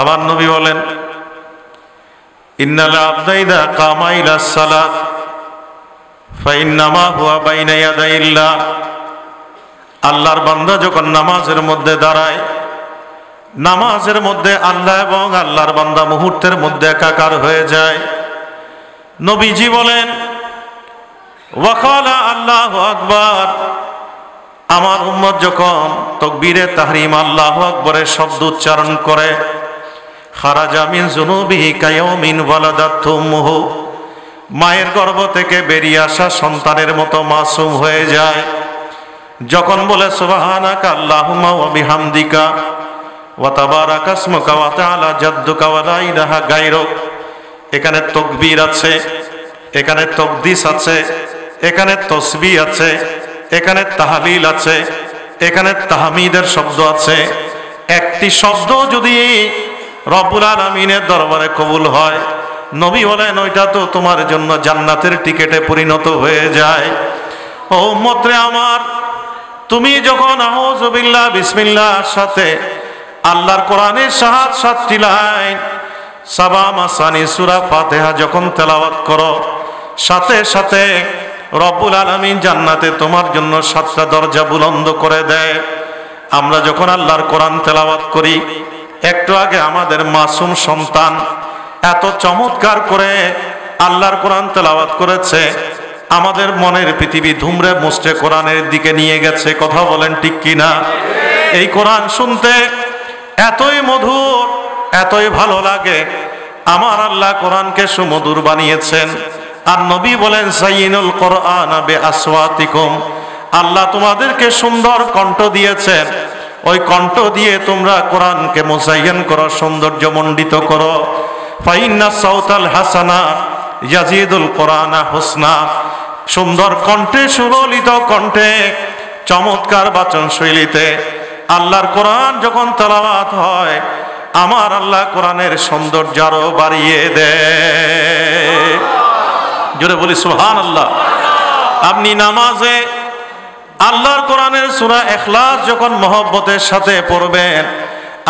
আমার নবী বলেন, ইন্নাল আবদা ইযা কামা ইলাস সালাত ফাইন্নামা হুয়া বাইনা ইয়াদাইল্লাহ। আল্লাহর বান্দা যখন নামাজের মধ্যে দাঁড়ায়, নামাজের মধ্যে আল্লাহ এবং আল্লাহর বান্দা মুহূর্তের মধ্যে একাকার হয়ে যায়। নবীজি বলেন, ওয়াকালা আল্লাহু আকবার। আমার উম্মত যখন তাকবীরে তাহরিম আল্লাহু আকবরের শব্দ উচ্চারণ করে, খারাজা মিন যুনুবিহি কায়াউমিন ওয়ালাদাতহু উম্মুহু, মায়ের গর্ভ থেকে বেরিয়ে আসা সন্তানের মতো মাসুম হয়ে যায়। যখন বলে সুবহানাকা আল্লাহুম্মা ওয়া বিহামদিকা ওয়া তাবারাকা ইসমুকা ওয়া তাআলা জাদ্দুকা ওয়া লা ইলাহা গায়রুক, এখানে তাকবীর আছে, এখানে তাকদিস আছে, এখানে তাসবিহ আছে, এখানে তাহলিল আছে, এখানে তাহমিদের শব্দ আছে। একটি শব্দ যদি রব্বুল আলামিনের দরবারে কবুল হয়, নবী বলেন ওইটা তো তোমার জন্য জান্নাতের টিকেটে পরিণত হয়ে যায়। ও উম্মত রে আমার, তুমি যখন আউযু বিল্লাহ বিসমিল্লাহর সাথে আল্লাহর কোরআনের 7টি লাইন সাবা মাসানি সূরা ফাতিহা যখন তেলাওয়াত করো, সাথে সাথে রব্বুল আলামিন জান্নাতে তোমার জন্য 7টা দরজা বুলন্দ করে দেয়। আমরা যখন আল্লাহর কোরআন তেলাওয়াত করি, একটু আগে আমাদের মাসুম সন্তান এত চমৎকার করে আল্লাহর কোরআন তেলাওয়াত করেছে, আমাদের মনের পৃথিবী ধুমরে মুছড়ে কোরআনের দিকে নিয়ে গেছে। কথা বলেন ঠিক কিনা? এই কোরআন শুনতে এতই মধুর, এতই ভালো লাগে। আমার আল্লাহ কোরআনকে সুমধুর বানিয়েছেন। আর নবী বলেন, যায়িনুল কোরআন বিআসওয়াতিকুম, আল্লাহ তোমাদেরকে সুন্দর কণ্ঠ দিয়েছেন, ওই কণ্ঠ দিয়ে তোমরা কোরআনকে মুজায়্যান করো, সৌন্দর্যমণ্ডিত করো। ফাইন্না সাউতাল হাসানা ইয়াজিদুল কোরআনা হুসনা, সুন্দর কণ্ঠে, সুললিত কণ্ঠে, চমৎকার বাচন শৈলীতে আল্লাহর কোরআন যখন তেলাওয়াত হয়, আমার আল্লাহ কোরআনের সৌন্দর্য আরো বাড়িয়ে দেয়। জোরে বলি সুবহানাল্লাহ। আপনি নামাজে আল্লাহর কোরআনের সূরা ইখলাস যখন মহব্বতের সাথে পড়বেন,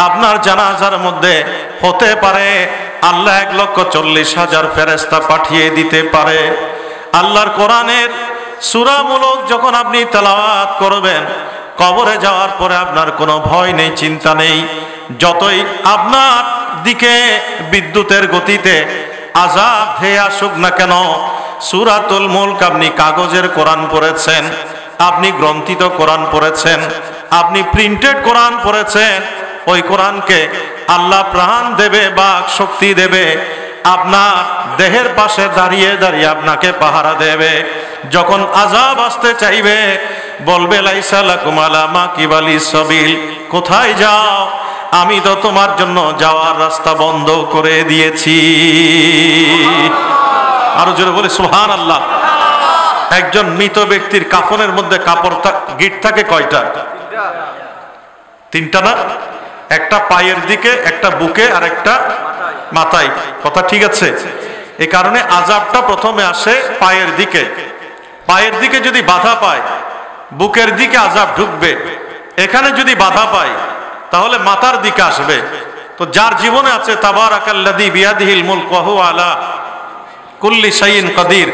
আপনার জানাজার মধ্যে হতে পারে আল্লাহ 1,40,000 ফেরেশতা পাঠিয়ে দিতে পারে। আল্লাহর কোরআনের সূরামূলক যখন আপনি তেলাওয়াত করবেন, কবরে যাওয়ার পরে আপনার কোনো ভয় নেই, চিন্তা নেই। যতই আপনার দিকে বিদ্যুতের গতিতে আযাব ধেয়ে আসুক না কেন, সূরাতুল মুলক আপনি কাগজের কোরআন পড়েছেন, আপনি গ্রন্থিত কোরআন পড়েছেন, আপনি প্রিন্টেড কোরআন পড়েছেন, ওই কোরআনকে আল্লাহ প্রাণ দেবে, বাক শক্তি দেবে, আপনার দেহের পাশে দাঁড়িয়ে দাঁড়িয়ে আপনাকে পাহারা দেবে। যখন আযাব আসতে চাইবে, বলবে লাইসা লাকুম আলা মাকিবালিস সাবিল, কোথায় যাও, আমি তো তোমার জন্য যাওয়ার রাস্তা বন্ধ করে দিয়েছি। আরো জোরে বলি সুবহানাল্লাহ। একজন মৃত ব্যক্তির কাফনের মধ্যে কাপড় গিট থাকে কয়টা? 3টা না? একটা পায়ের দিকে, একটা বুকে, আর একটা মাথায়। কথা ঠিক আছে? এই কারণে আযাবটা প্রথমে আসে পায়ের দিকে। পায়ের দিকে যদি বাধা পায়, বুকের দিকে আযাব ঢুকবে। এখানে যদি বাধা পায়, তাহলে মাথার দিকে আসবে। তো যার জীবনে আছে তাবারাকাল্লাযী বিয়াদিহিল মুলক ওয়া হুয়া আলা কুল্লি শাইইন কাদির,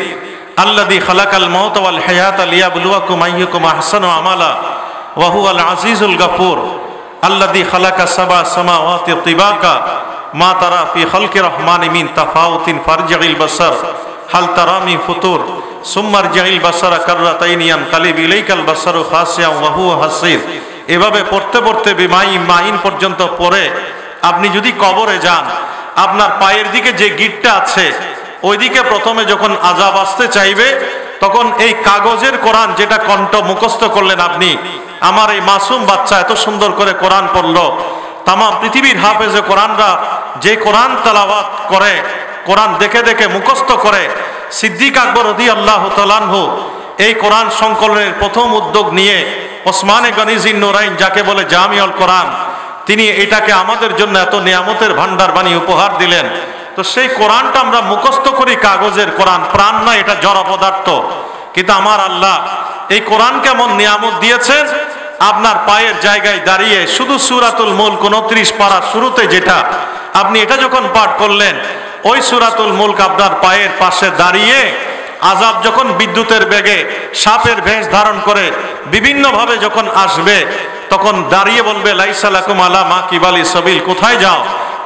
আল্লাযী খালাকাল মাউতা ওয়াল হায়াতা লিয়াবলুয়াকুম আইয়ুকুম আহসানু আমালা ওয়া হুয়াল আজিজুল গাফুর, আল্লাযী খালাকা সাবা সামাওয়াতি তিবাকা মা তারা ফি খালকি রহমানি মিন তাফাউতিন ফারজিল বাসার হাল তারা মিন ফুতুর সুম্মা রজিল বাসারা কাররাতাইনি ইয়ানকালিব ইলাইকাল বাসারু খাসিয়ান ওয়া হুয়া হাসির। এভাবে পড়তে পড়তে মাইন পর্যন্ত পড়ে আপনি যদি কবরে যান, আপনার পায়ের দিকে যে গিটটা আছে, ওইদিকে প্রথমে যখন আযাব আসতে চাইবে, তখন এই কাগজের কোরআন যেটা কণ্ঠ মুখস্থ করলেন আপনি, আমার এই মাসুম বাচ্চা এত সুন্দর করে কোরআন পড়লো, তাম পৃথিবীর হাফেজে কোরআনরা যে কোরআন তেলাওয়াত করে, কোরআন দেখে দেখে মুখস্থ করে, সিদ্দিক আকবর রাদিয়াল্লাহু তাআলা আনহু এই কোরআন সংকলনের প্রথম উদ্যোগ নিয়ে ওসমানে গনি জিন্নুরাইন, যাকে বলে জামিউল কোরআন, তিনি এটাকে আমাদের জন্য এত নিয়ামতের ভান্ডার বানিয়ে উপহার দিলেন। তো সেই কোরআনটা আমরা মুখস্থ করি, কাগজের কোরআন, প্রাণ না, এটা জড় পদার্থ। কিন্তু আমার আল্লাহ এই কোরআন কেমন নিয়ামত দিয়েছেন, আপনার পায়ের জায়গায় দাঁড়িয়ে শুধু সূরাতুল মুলক 29 পারা শুরুতে যেটা আপনি এটা যখন পাঠ করলেন, ওই সূরাতুল মুলক আপনার পায়ের পাশে দাঁড়িয়ে আযাব যখন বিদ্যুতের বেগে সাপের ভেষ ধারণ করে বিভিন্নভাবে যখন আসবে, তখন দাঁড়িয়ে বলবে লাইসা লাকুম আলা মা কিবালি সাবিল, কোথায় যাও?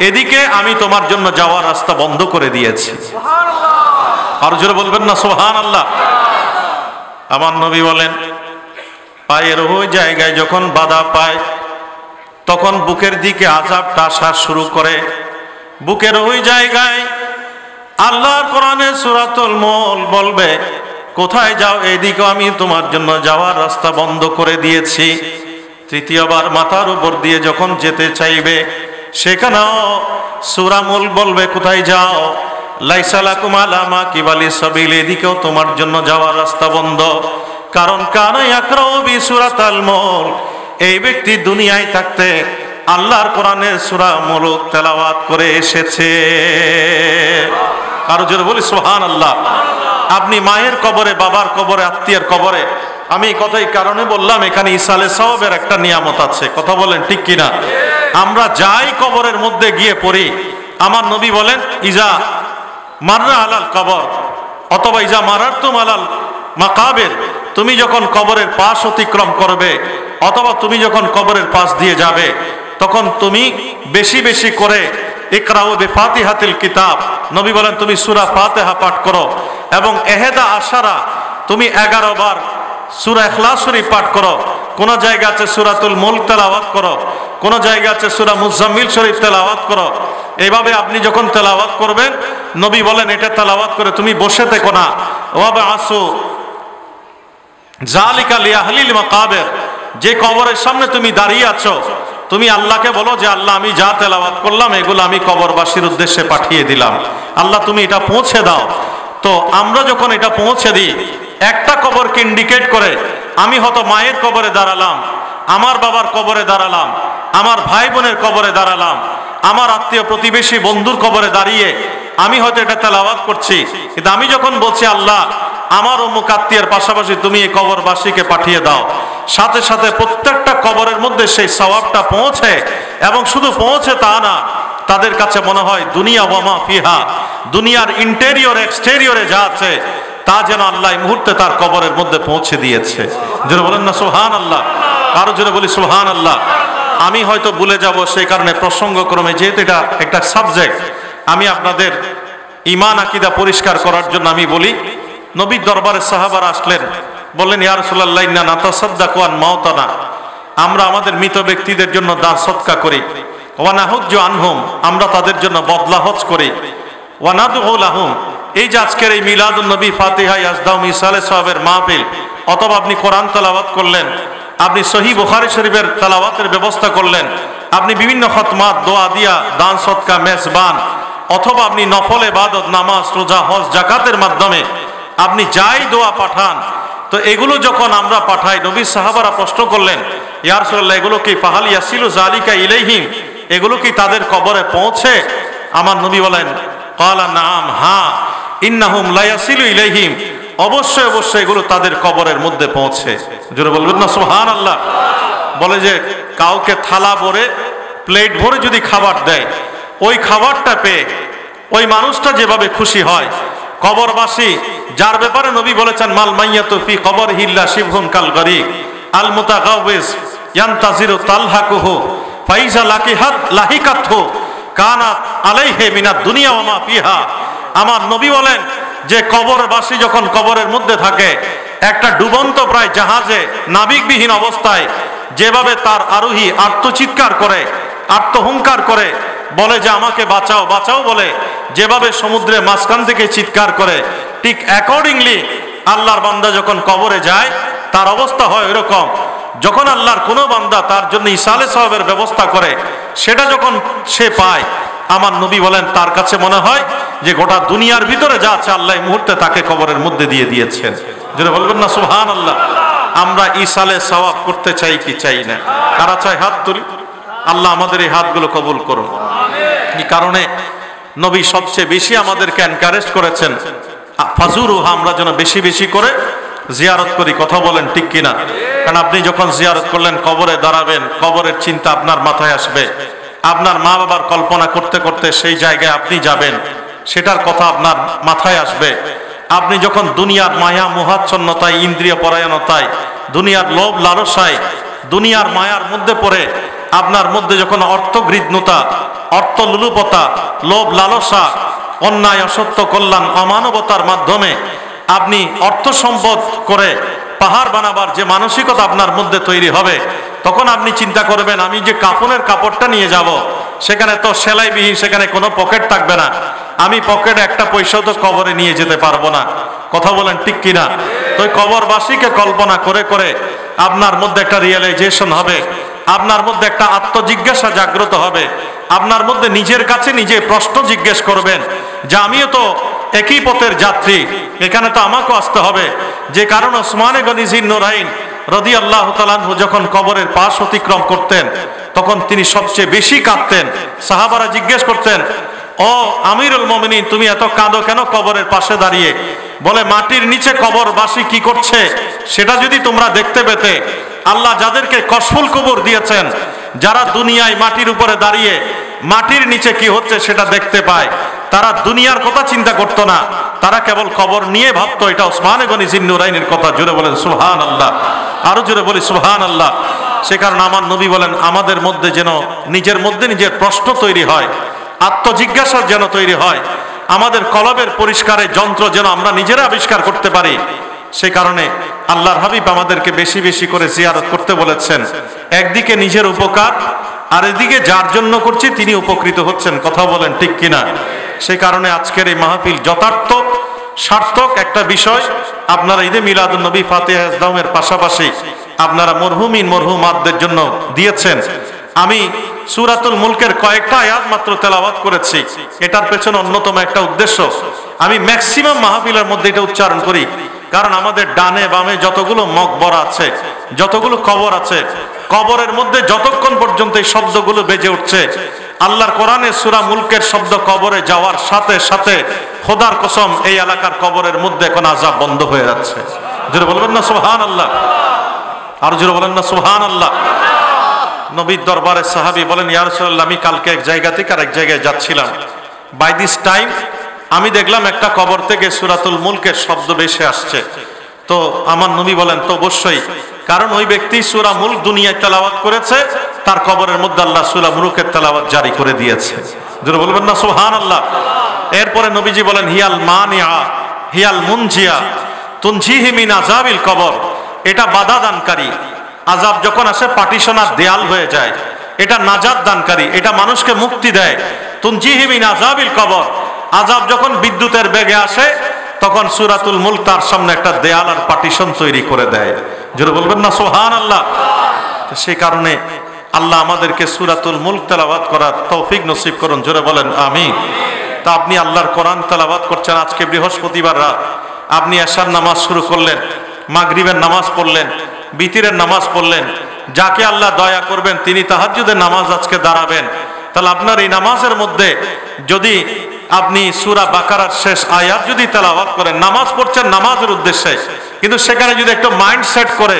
এদিকে আমি তোমার জন্য যাওয়ার রাস্তা বন্ধ করে দিয়েছি। আর জোরে বলবেন না সুবহানাল্লাহ। আমার নবী বলেন, পায়ের ওই জায়গায় যখন বাধা পায় তখন বুকের দিকে আযাবটা আসা শুরু করে। বুকের ওই জায়গায় আল্লাহর কোরআনে সূরাতুল মুলক বলবে, কোথায় যাও? এদিকে আমি তোমার জন্য যাওয়ার রাস্তা বন্ধ করে দিয়েছি। তৃতীয়বার মাথার উপর দিয়ে যখন যেতে চাইবে, সেখানেও সূরা মুলক বলবে, কোথায় যাও? লাইসা লাকুম আলা মা কিবালি সাবিল, এদিকেও তোমার জন্য যাওয়ার রাস্তা বন্ধ। কারণ কানা ইয়াকরাউ বি সূরাতুল মুলক, এই ব্যক্তি দুনিয়ায় থাকতে আল্লাহর কোরআনের সূরা মুলক তেলাওয়াত করে এসেছে। কারো জোরে বলি সুবহানাল্লাহ। আপনি মায়ের কবরে, বাবার কবরে, আত্মীয়ের কবরে, আমি এই কথাই কারণে বললাম এখানে ইসালে সওয়াবের একটা নিয়ামত আছে। কথা বলেন ঠিক কিনা? আমরা যাই কবরের মধ্যে গিয়ে পড়ি, আমার নবী বলেন ইজা মাররা আলাল কবর অথবা ইজা মারারতুম আলাল মাকাবির, তুমি যখন কবরের পাশ অতিক্রম করবে অথবা তুমি যখন কবরের পাশ দিয়ে যাবে, তখন তুমি বেশি বেশি করে ইকরাউ বিফাতিহাতিল কিতাব, নবী বলেন তুমি সূরা ফাতিহা পাঠ করো, এবং এহেদা আশারা, তুমি 11 বার সূরা ইখলাস শরীফ পাঠ করো। কোন জায়গা আছে সূরাতুল মুলক তেলাওয়াত করো, কোন জায়গা আছে সূরা মুজাম্মিল শরীফ তেলাওয়াত করো। এইভাবে আপনি যখন তেলাওয়াত করবেন, নবী বলেন এটা তেলাওয়াত করে তুমি বসে থেকো না। ওয়াবআসু যালিকা লিআহলিল মাকাবির, যে কবরের সামনে তুমি দাঁড়িয়ে আছো, তুমি আল্লাহকে বলো যে আল্লাহ আমি যা তেলাওয়াত করলাম এগুলো আমি কবরবাসীর উদ্দেশ্যে পাঠিয়ে দিলাম, আল্লাহ তুমি এটা পৌঁছে দাও। তো আমরা যখন এটা পৌঁছে দিই, একটা কবরকে ইন্ডিকেট করে, আমি হয়তো মায়ের কবরে দাঁড়ালাম, আমার বাবার কবরে দাঁড়ালাম, আমার ভাই বোনের কবরে দাঁড়ালাম, আমার আত্মীয় প্রতিবেশী বন্ধুর কবরে দাঁড়িয়ে আমি হয়তো এটা তেলাওয়াত করছি, কিন্তু আমি যখন বলছি আল্লাহ আমার অমুক আত্মীয়ের পাশাপাশি তুমি এই কবরবাসীকে পাঠিয়ে দাও, সাথে সাথে প্রত্যেকটা কবরের মধ্যে সেই সওয়াবটা পৌঁছে। এবং শুধু পৌঁছে তা না, তাদের কাছে মনে হয় দুনিয়া ওয়া মা ফিহা, দুনিয়ার ইন্টেরিয়র এক্সটেরিয়রে যা আছে তা যেন আল্লাহ এই মুহূর্তে তার কবরের মধ্যে পৌঁছে দিয়েছে। যারা বলেন না সুবহানাল্লাহ। কারো জন্য বলি সুবহানাল্লাহ। আমি হয়তো ভুলে যাব, সেই কারণে প্রসঙ্গক্রমে, যেহেতু এটা একটা সাবজেক্ট, আমি আপনাদের ঈমান আকীদা পরিষ্কার করার জন্য আমি বলি, নবীর দরবারে সাহাবারা আসলেন, বললেন ইয়া রাসূলুল্লাহ ইন্না নাতাসাদদাকু আন মাউতানা, আমরা আমাদের মৃত ব্যক্তিদের জন্য দান সদকা করি, ওয়া নাহুজ্জু আনহুম, আমরা তাদের জন্য বদলা হজ করি, ওয়া নাদউ লাহুম। এই যে আজকের এই মিলাদুন নবী ফাতিহা ইয়াজদাউ মিসালে সাহাবের মাহফিল, অথবা আপনি কোরআন তেলাওয়াত করলেন, আপনি সহিহ বুখারী শরীফের তেলাওয়াতের ব্যবস্থা করলেন, আপনি বিভিন্ন খতমাত, দোয়া দিয়া, দান সদকা, মেজবান, অথবা আপনি নফল ইবাদত, নামাজ, রোজা, হজ, যাকাতের মাধ্যমে আপনি যাই দোয়া পাঠান, তো এগুলো যখন আমরা পাঠাই, নবী সাহাবারা প্রশ্ন করলেন ইয়া রাসূলুল্লাহ এগুলো কি ফাহাল ইয়াসিলু যালিকা ইলাইহিম, এগুলো কি তাদের কবরে পৌঁছে? আমার নবী বলেন ক্বালা নাম, হ্যাঁ, ইন্নাহুম লা ইয়াসিলু ইলাইহিম, অবশ্যই অবশ্যই এগুলো তাদের কবরের মধ্যে পৌঁছে। জোরে বলবেন না সুবহানাল্লাহ। বলে যে কাউকে থালা ভরে, প্লেট ভরে যদি খাবার দেয়, ওই খাবারটা পেয়ে ওই মানুষটা যেভাবে খুশি হয়, কবরবাসী যার ব্যাপারে নবী বলেছেন মাল মাইয়াতু ফি কবরিহি ইল্লা শিবহুন কাল গরীব আল মুতাগাওয়িজ ইয়ান্তাজিরু তালহাকুহু ফাইজা লাহিকাতহু কানাত আলাইহি মিনাদ দুনিয়া ওয়া মা ফিহা। আমার নবী বলেন যে কবরবাসী যখন কবরের মধ্যে থাকে, একটা ডুবন্ত প্রায় জাহাজে নাবিকবিহীন অবস্থায় যেভাবে তার আরোহী আর্তচিৎকার করে, আর্তহুঙ্কার করে, বলে যে আমাকে বাঁচাও বাঁচাও বলে, যেভাবে সমুদ্রে মাঝখান থেকে চিৎকার করে, ঠিক অ্যাকর্ডিংলি আল্লাহর বান্দা যখন কবরে যায় তার অবস্থা হয় এরকম। যখন আল্লাহর কোনো বান্দা তার জন্য ইসালে সওয়াবের ব্যবস্থা করে, সেটা যখন সে পায়, আমার নবী বলেন তার কাছে মনে হয় যে গোটা দুনিয়ার ভিতরে যা আছে আল্লাহ এই মুহূর্তে তাকে কবরের মধ্যে দিয়ে দিয়েছেন। যেটা বলবেন না সুবহানাল্লাহ। আমরা ইসালে সওয়াব করতে চাই কি চাই না? কারা চাই হাত তুলি? আল্লাহ আমাদের এই হাতগুলো কবুল করুন। এই কারণে নবী সবচেয়ে বেশি আমাদেরকে এনকারেজ করেছেন ফাজুরুহা, আমরা যেন বেশি বেশি করে জিয়ারত করি। কথা বলেন ঠিক কিনা? কারণ আপনি যখন জিয়ারত করলেন, কবরে দাঁড়াবেন, কবরের চিন্তা আপনার মাথায় আসবে। আপনার মা বাবার কল্পনা করতে করতে সেই জায়গায় আপনি যাবেন, সেটার কথা আপনার মাথায় আসবে। আপনি যখন দুনিয়ার মায়া মোহাচ্ছন্নতায়, ইন্দ্রিয় পরায়ণতায়, দুনিয়ার লোভ লালসায়, দুনিয়ার মায়ার মধ্যে পড়ে আপনার মধ্যে যখন অর্থগৃহীতা, অর্থলোলুপতা, লোভ লালসা, অন্যায় অসত্য কল্যাণ অমানবতার মাধ্যমে আপনি অর্থ সম্পদ করে পাহাড় বানাবার যে মানসিকতা আপনার মধ্যে তৈরি হবে, তখন আপনি চিন্তা করবেন আমি যে কাফনের কাপড়টা নিয়ে যাব, সেখানে তো সেলাইবিহীন, সেখানে কোনো পকেট থাকবে না, আমি পকেটে একটা পয়সাও তো কবরে নিয়ে যেতে পারবো না। কথা বলেন ঠিক কিনা? তো কবরবাসীকে কল্পনা করে করে আপনার মধ্যে একটা রিয়েলাইজেশন হবে, আপনার মধ্যে একটা আত্মজিজ্ঞাসা জাগ্রত হবে, আপনার মধ্যে নিজের কাছে নিজে প্রশ্ন জিজ্ঞেস করবেন যে আমিও তো একই পথের যাত্রী, এখানে তো আমাকেও আসতে হবে। যে কারণ ওসমানে গনি জিন্নুরাইন রাদিয়াল্লাহু তাআলা আনহু যখন কবরের পাশ অতিক্রম করতেন, তখন তিনি সবচেয়ে বেশি কাঁদতেন। সাহাবারা জিজ্ঞেস করতেন, ও আমিরুল মুমিনিন, তুমি এত কাঁদো কেন কবরের পাশে দাঁড়িয়ে? বলে, মাটির নিচে কবরবাসী কি করছে সেটা যদি তোমরা দেখতে পেতে। আল্লাহ যাদেরকে কসফুল কবর দিয়েছেন, যারা দুনিয়ায় মাটির উপরে দাঁড়িয়ে মাটির নিচে কি হচ্ছে সেটা দেখতে পায়, তারা দুনিয়ার কথা চিন্তা করতো না, তারা কেবল কবর নিয়ে ভাবতো। এটা ওসমানে গনি জিন্নুরাইনের কথা। জোরে বলেন সুবহানাল্লাহ, আরো জোরে বলি সুবহানাল্লাহ। সে কারণে আমার নবী বলেন, আমাদের মধ্যে যেন নিজের মধ্যে নিজের প্রশ্ন তৈরি হয়, আত্মজিজ্ঞাসা যেন তৈরি হয়, আমাদের কলবের পরিষ্কারের যন্ত্র যেন আমরা নিজেরা আবিষ্কার করতে পারি। সে কারণে আল্লাহর হাবিব আমাদেরকে বেশি বেশি করে জিয়ারত করতে বলেছেন। একদিকে নিজের উপকার, আর এদিকে যার জন্য করছি তিনি উপকৃত হচ্ছেন। কথা বলেন ঠিক কিনা? সে কারণে আজকের এই মাহফিল যথার্থ সার্থক একটা বিষয়। আপনারা ঈদে মিলাদুন নবী ফাতিহা ইসলামের পাশাপাশি আপনারা মরহুমিন মরহুমাতদের জন্য দিয়েছেন। আমি সূরাতুল মুলকের কয়েকটা আয়াত মাত্র তেলাওয়াত করেছি। এটার পেছনে অন্যতম একটা উদ্দেশ্য, আমি ম্যাক্সিমাম মাহফিলের মধ্যে এটা উচ্চারণ করি, কারণ আমাদের ডানে বামে যতগুলো মকবর আছে, যতগুলো কবর আছে, কবরের মধ্যে যতক্ষণ পর্যন্ত এই শব্দগুলো বেজে উঠছে, আল্লাহর কোরআনের সূরা মুলকের শব্দ কবরে যাওয়ার সাথে সাথে খোদার কসম এই এলাকার কবরের মধ্যে এখন আযাব বন্ধ হয়ে যাচ্ছে। জোরে বলবেন না সুবহানাল্লাহ? আর জোরে বলেন না সুবহানাল্লাহ? নবীর দরবারে সাহাবী বলেন, ইয়া রাসূলুল্লাহ, আমি কালকে এক জায়গা থেকে আরেক জায়গায় যাচ্ছিলাম, বাই দিস টাইম আমি দেখলাম একটা কবর থেকে সূরাতুল মুলকের শব্দ ভেসে আসছে। তো আমার নবী বলেন, তো অবশ্যই, কারণ ওই ব্যক্তি সূরা মুলক দুনিয়ায় তেলাওয়াত করেছে, তার কবরের মধ্যে আল্লাহ সূরা মুলকের তেলাওয়াত জারি করে দিয়েছে। জোরে বলবেন না সুবহানাল্লাহ? এরপরে নবীজি বলেন, হিয়াল মানিয়া হিয়াল মুনজিয়া তুনজিহি মিন আযাবিল কবর, এটা বাধা দানকারী, আযাব যখন আসে পার্টিশন আর দেয়াল হয়ে যায়, এটা নাজাত দানকারী, এটা মানুষকে মুক্তি দেয়। তুনজিহি মিন আযাবিল কবর, আযাব যখন বিদ্যুতের বেগে আসে তখন সূরাতুল মুলক তার সামনে একটা দেয়াল আর পার্টিশন তৈরি করে দেয়। জোরে বলবেন না সুবহানাল্লাহ? সেই কারণে আল্লাহ আমাদেরকে সূরাতুল মুলক তেলাওয়াত করার তৌফিক নসিব করুন। জোরে বলেন আমিন। তা আপনি আল্লাহর কোরআন তেলাওয়াত করছেন, আজকে বৃহস্পতিবার রাত আপনি এশার নামাজ শুরু করলেন, মাগরিবের নামাজ পড়লেন, বিতিরের নামাজ পড়লেন, যাকে আল্লাহ দয়া করবেন তিনি তাহাজ্জুদের নামাজ আজকে দাঁড়াবেন। তাহলে আপনার এই নামাজের মধ্যে যদি আপনি সূরা বাকারার শেষ আয়াত যদি তেলাওয়াত করেন, নামাজ পড়ছেন নামাজের উদ্দেশ্যে, কিন্তু সেখানে যদি একটু মাইন্ড সেট করে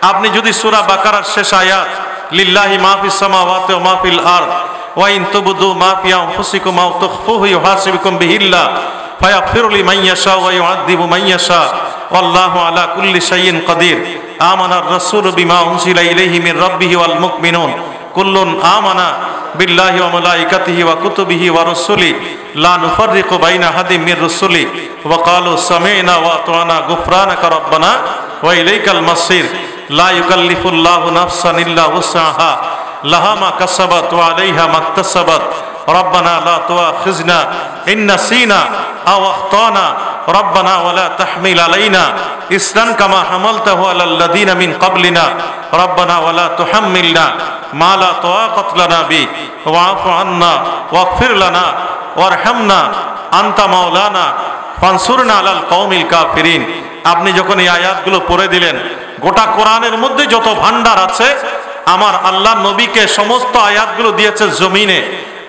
আপনি যদি সূরা বাকারার শেষ আয়াত, লিল্লাহি মা ফিস সামাওয়াতি ওয়া মা ফিল আরদ ওয়া ইন তুবদু মা ফি আনফুসিকুম আও তুখফুহু ইউহাসিবুকুম বিহিল্লাহ ফায়াগফিরু লিমান ইয়াশা ওয়া ইউআযযিবু মান ইয়াশা ওয়াল্লাহু আলা কুল্লি শাইইন কাদির। আমানার রাসূলু বিমা উনজিলা ইলাইহি মির রাব্বিহি ওয়াল মুমিনুন কুল্লুন আমানা বিল্লাহি ওয়া মালাইকাতিহি ওয়া কুতুবিহি ওয়া রুসুলি লা নুফাররিকু বাইনা আহাদিম মির রুসুলি ওয়া ক্বালু সামি'না ওয়া আতা'না গুফরানাকা রাব্বানা ওয়া ইলাইকাল মাসির। লা ইউকাল্লিফুল্লাহু নাফসান ইল্লা উসআহা লাহা মা কাসাবাত ওয়া আলাইহা মাকতাসাবাত। রব্বানা লা তুআখিযনা ইন নাসিনা আও আখতানা রব্বানা ওয়া লা তাহমিল আলাইনা ইসরান কামা হামালতাহু আলাল লাযিনা মিন ক্বাবলিনা রব্বানা ওয়া লা তুহাম্মিলনা মা লা তাকাত লানা বি ওয়া'ফু আন্না ওয়াগফির লানা ওয়ারহামনা আনতা মাওলানা ফানসুরনা আলাল কওমিল কাফিরিন। আপনি যখন এই আয়াতগুলো পড়ে দিলেন, গোটা কোরআনের মধ্যে যত ভান্ডার আছে আমার আল্লাহ নবীকে সমস্ত আয়াতগুলো দিয়েছে জমিনে।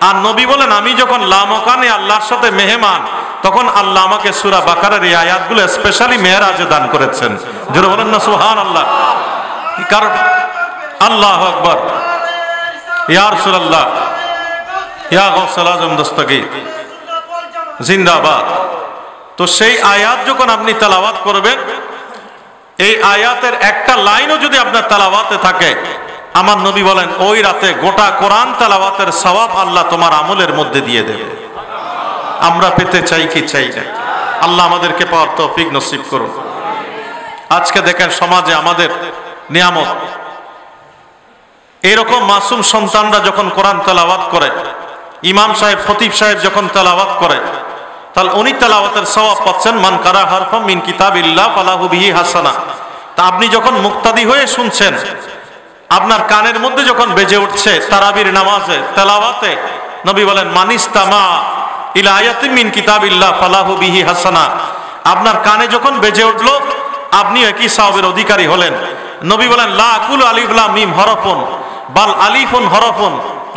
আর নবী বলেন, আমি যখন লামকানে আল্লাহর সাথে মেহমান, তখন আল্লাহ আমাকে সূরা বাকারার এই আয়াতগুলো স্পেশালি মেরাজে দান করেছেন। জোরে বলেন না সুবহানাল্লাহ? কি কারণ? আল্লাহু আকবার, ইয়া রাসূলুল্লাহ, ইয়া গাউসুল আজম দস্তগীর জিন্দাবাদ। তো সেই আয়াত যখন আপনি তেলাওয়াত করবেন, এই আয়াতের একটা লাইনও যদি আপনার তেলাওয়াতে থাকে, আমার নবী বলেন ওই রাতে গোটা কোরআন তেলাওয়াতের সওয়াব আল্লাহ তোমার আমলের মধ্যে দিয়ে দেবে। আমরা পেতে চাই কি চাই না? আল্লাহ আমাদেরকে পাওয়ার তৌফিক নসিব করুন। আজকে দেখেন সমাজে আমাদের নিয়ামত, এরকম মাসুম সন্তানরা যখন কোরআন তেলাওয়াত করে, ইমাম সাহেব খতিব সাহেব যখন তেলাওয়াত করে, তাহলে উনি তেলাওয়াতের সওয়াব পাচ্ছেন। মান কারা হারফাম মিন কিতাবিল্লাহ ফালাহু বিহি হাসানা। তা আপনি যখন মুক্তাদি হয়ে শুনছেন, আপনার কানের মধ্যে যখন বেজে উঠছে তারাবির নামাজে তেলাওয়াতে, নবী বলেন মানিস্তামা ইলা আয়াতিন মিন কিতাবিল্লাহ ফালাহু বিহি হাসানা। আপনার কানে যখন বেজে উঠলো, আপনি একই সওয়াবের অধিকারী হলেন। নবী বলেন লা আকুল আলিফ লাম মিম হরফুন বাল আলিফুন হরফুন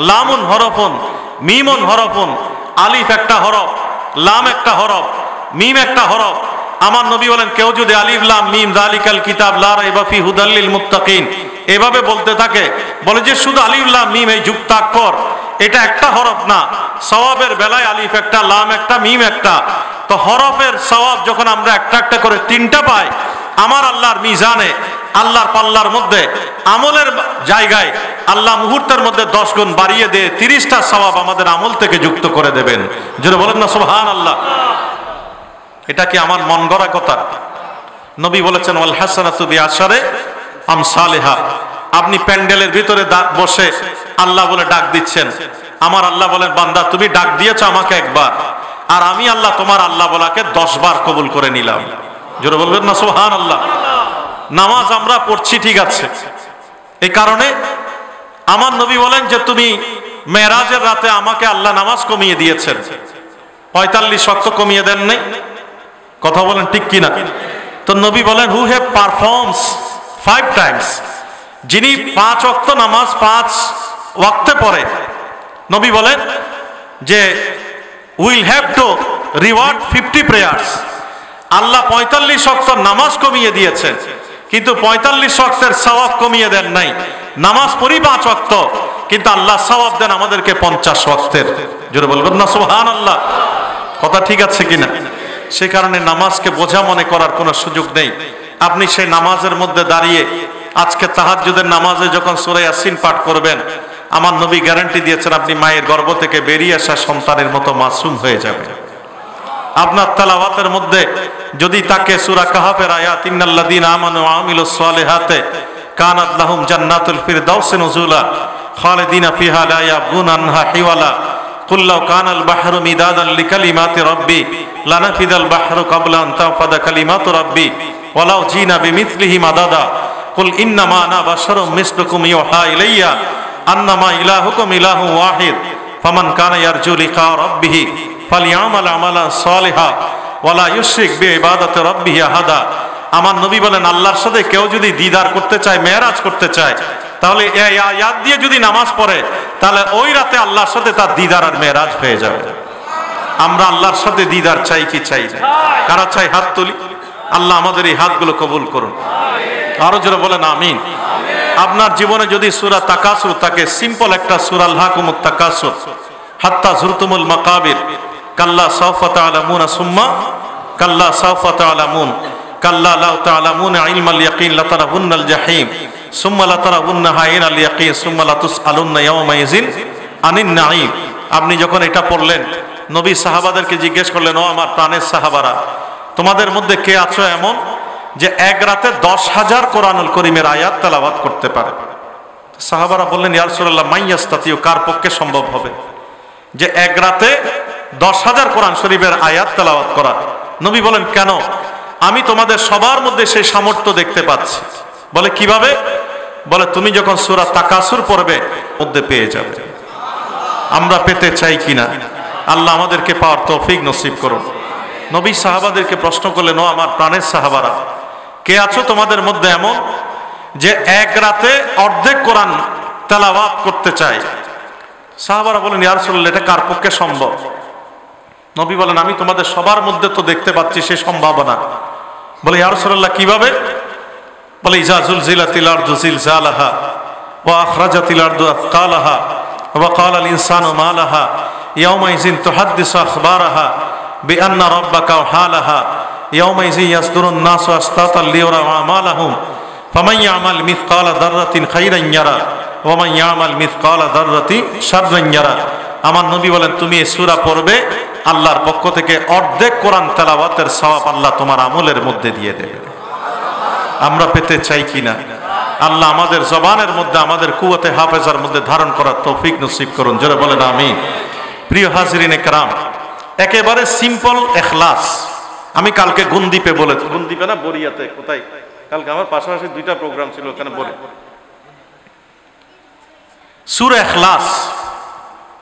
লামুন হরফুন মিমুন হরফুন। আলিফ একটা হরফ, লাম একটা হরফ, মিম একটা হরফ। আমার নবী বলেন কেউ যদি আলিফ লাম মিম যালিকাল কিতাব লা রাইবা ফি হুদাল লিল মুত্তাকিন এভাবে বলতে থাকে, বলে যে শুধু আলিফ লাম মিম এই যুক্তাক্ষর, এটা একটা হরফ না। সওয়াবের বেলায় আলিফ একটা, লাম একটা, মিম একটা। তো হরফের সওয়াব যখন আমরা একটা একটা করে তিনটা পাই, আমার আল্লাহর মিজানে, আল্লাহর পাল্লার মধ্যে, আমলের জায়গায় আল্লাহ মুহূর্তের মধ্যে 10 গুণ বাড়িয়ে দিয়ে 30টা সওয়াব আমাদের আমল থেকে যুক্ত করে দেবেন। যারা বলেন না সুবহানাল্লাহ। এটা কি আমার মন গড়া কথা? নবী বলেছেন ওয়াল হাসানাতু বিআশারি আমসালিহা। আপনি প্যান্ডেলের ভিতরে বসে আল্লাহ বলে ডাক দিচ্ছেন, আমার আল্লাহ বলেন বান্দা তুমি ডাক দিয়েছো আমাকে একবার, আর আমি আল্লাহ তোমার আল্লাহ বলাকে 10 বার কবুল করে নিলাম। জোরে বলবেন না সুবহানাল্লাহ। নামাজ আমরা পড়ছি ঠিক আছে, এই কারণে আমার নবী বলেন যে তুমি মেরাজের রাতে আমাকে আল্লাহ নামাজ কমিয়ে দিয়েছেন, 45 ওয়াক্ত কমিয়ে দেন নাই। কথা বলেন ঠিক কিনা? তো নবী বলেন হু হ্যাভ পারফর্মস 5 টাইমস, যিনি 5 ওয়াক্ত নামাজ 5 ওয়াক্তে পড়ে, নবী বলেন যে will have to reward 50 prayers. আল্লাহ 45 ওয়াক্ত নামাজ কমিয়ে দিয়েছেন, কিন্তু 45 ওয়াক্তের সওয়াব কমিয়ে দেন নাই। নামাজ পড়ি 5 ওয়াক্ত, কিন্তু আল্লাহ সওয়াব দেন আমাদেরকে 50 ওয়াক্তের। জোরে বলবেন না সুবহানাল্লাহ। কথা ঠিক আছে কিনা? সেই কারণে নামাজকে বোঝা মনে করার কোনো সুযোগ নেই। আপনি সেই নামাজের মধ্যে দাঁড়িয়ে আজকে তাহাজ্জুদের নামাজে যখন সূরা ইয়াসিন পাঠ করবেন, আমার নবী গ্যারান্টি দিয়েছেন আপনি মায়ের গর্ভ থেকে বেরিয়ে আসা সন্তানের মতো মাসুম হয়ে যাবেন। আপনার তেলাওয়াতের মধ্যে যদি তাকে সূরা কাহাফের আয়াত ইন্নাল্লাযীনা আমানু ওয়া আমিলুস সালিহাতি কানাত লাহুম জান্নাতুল ফিরদাউস নুজুলা খালিদিনা ফিহা লা ইয়াবগুনা আনহা হিওয়ালা কুল লাউ কানাল বাহরু মিদাদান লিকালিমাতি রাব্বি লানাফিদাল বাহরু ক্বাবলা আন তানফাদা কালিমাতু রাব্বি ওয়ালাউ জিনা বিমিসলিহি মাদাদা কুল ইন্নামা আনা বাশারুম মিসলুকুম ইউহা ইলাইয়া আন্নামা ইলাহুকুম ইলাহুন ওয়াহিদ ফামান কানা ইয়ারজু লিকা রাব্বিহি ফালিয়ামাল আমালান সালিহা ওয়ালা ইউশরিক বিইবাদাতি রাব্বিহি আহাদা। আমার নবী বলেন আল্লাহর সাথে কেউ যদি দিদার করতে চায়, মেরাজ করতে চায়, তাহলে এই আয়াত দিয়ে যদি নামাজ পড়ে, তাহলে ওই রাতে আল্লাহর সাথে তার দিদার আর মেরাজ হয়ে যাবে। আমরা আল্লাহর সাথে দিদার চাই কি চাই না? কারা চাই? হাত তুলি। আল্লাহ আমাদের এই হাতগুলো কবুল করুন। আরো জোরে বলেন আমিন। আপনার জীবনে যদি সূরা তাকাসুর থাকে, সিম্পল একটা সূরা আল-হাকুমুত তাকাসুর হাত্তা যুরতুমুল মাকাবির কাল্লা সাওফা তা'লামুনা সুম্মা কাল্লা সাওফা তা'লামুন কাল্লা লাউ তা'লামুনা ইলমাল ইয়াকিন লাতারাউন্নাল জাহিম সুম্মা লাতারাউন্নাহা আইনাল ইয়াকিন সুম্মা লাতুসআলুন্না ইয়াওমাইযিন আনিন নাঈম। আপনি যখন এটা পড়লেন, নবী সাহাবাদেরকে জিজ্ঞেস করলেন, ও আমার প্রাণের সাহাবারা, তোমাদের মধ্যে কে আছো এমন যে এক রাতে 10,000 কোরআনুল করিমের আয়াত তেলাওয়াত করতে পারে? সাহাবারা বললেন ইয়া রাসূলুল্লাহ মাইয়াস্তাতিউ, কার পক্ষে সম্ভব হবে যে এক রাতে 10,000 কোরআন শরীফের আয়াত তেলাওয়াত করা? নবী বলেন কেন? আমি তোমাদের সবার মধ্যে সেই সামর্থ্য দেখতে পাচ্ছি। বলে কিভাবে? বলে তুমি যখন সূরা তাকাসুর পড়বে মধ্যে পেয়ে যাবে। আমরা পেতে চাই কিনা? আল্লাহ আমাদেরকে পাওয়ার তৌফিক নসিব করুন। নবী সাহাবাদেরকে প্রশ্ন করলেন, ও আমার প্রাণের সাহাবারা, কে আছো তোমাদের মধ্যে এমন যে এক রাতে অর্ধেক কোরআন তেলাওয়াত করতে চায়? সাহাবারা বলেন ইয়া রাসূলুল্লাহ, এটা কার পক্ষে সম্ভব? নবী বলেন আমি তোমাদের সবার মধ্যে তো দেখতে পাচ্ছি সে সম্ভাবনা। বলে ইয়া রাসূলুল্লাহ কিভাবে? বলে ইজা জুলজিলাতিল আরদু জিলজালাহা ওয়া আখরাজাতিল আরদু আথকালাহা ওয়া ক্বালাল ইনসানু মা লাহা ইয়াওমাইযিন তুহাদ্দিসু আখবারাহা বিআন্না রাব্বাকা ওয়াহালাহা ইয়াওমাইযিন ইয়াসদুরুন নাসু আশতাতান লিয়ারাউ আমালাহুম ফামান ইয়ামাল মিসকালা যাররাতিন খাইরান ইয়ারা ওয়া মান ইয়ামাল মিসকালা যাররাতিন শাররান ইয়ারা। আমার নবী বলেন, তুমি এই সূরা পড়বে, আল্লাহর পক্ষ থেকে অর্ধেক কোরআন তেলাওয়াতের সওয়াব আল্লাহ তোমার আমলের মধ্যে দিয়ে দেবে। আমরা পেতে চাই কিনা? আল্লাহ আমাদের জবানের মধ্যে, আমাদের কুওয়াতে হাফেজার মধ্যে ধারণ করার তৌফিক নসিব করুন। জোরে বলেন আমিন। প্রিয় হাজরিনে কেরাম, একেবারে সিম্পল ইখলাস। আমি কালকে গুনদ্বীপে বলেছি, গুনদ্বীপে না বরিয়াতে, কোথায়, কালকে আমার পাশাপাশি দুইটা প্রোগ্রাম ছিল, ওখানে বলে সূরা ইখলাস,